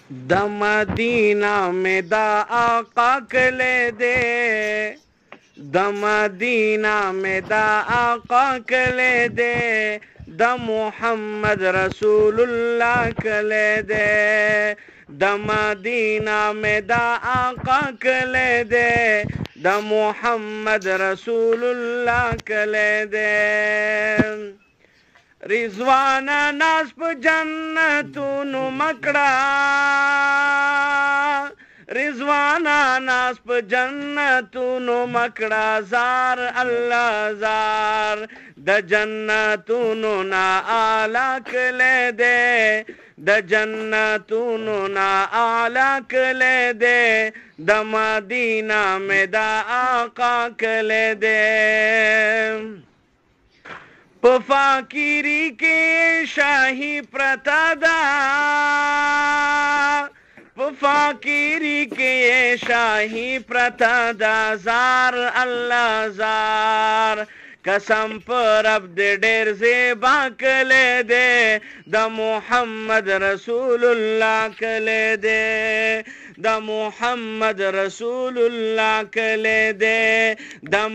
د مدینہ میں دا آقا کلے دے د مدینہ میں دا آقا کلے دے د محمد رسول اللہ کلے دے د مدینہ میں دا آقا کلے دے د محمد رسول اللہ کلے دے رضوانا ناس پا جنتونو مکڑا رضوانا ناس پا جنتونو مکڑا زار اللہ زار د جنتونو نا آلا کلے دے د جنتونو نا آلا کلے دے د مدینہ میں دا آقا کلے دے پفاکیری کے شاہی پرتادا پفاکیری کے شاہی پرتادا زار اللہ زار قسم پر عبد ڈیر زیبا کلے دے دا محمد رسول اللہ کلے دے دا محمد رسول اللہ کلے دے دا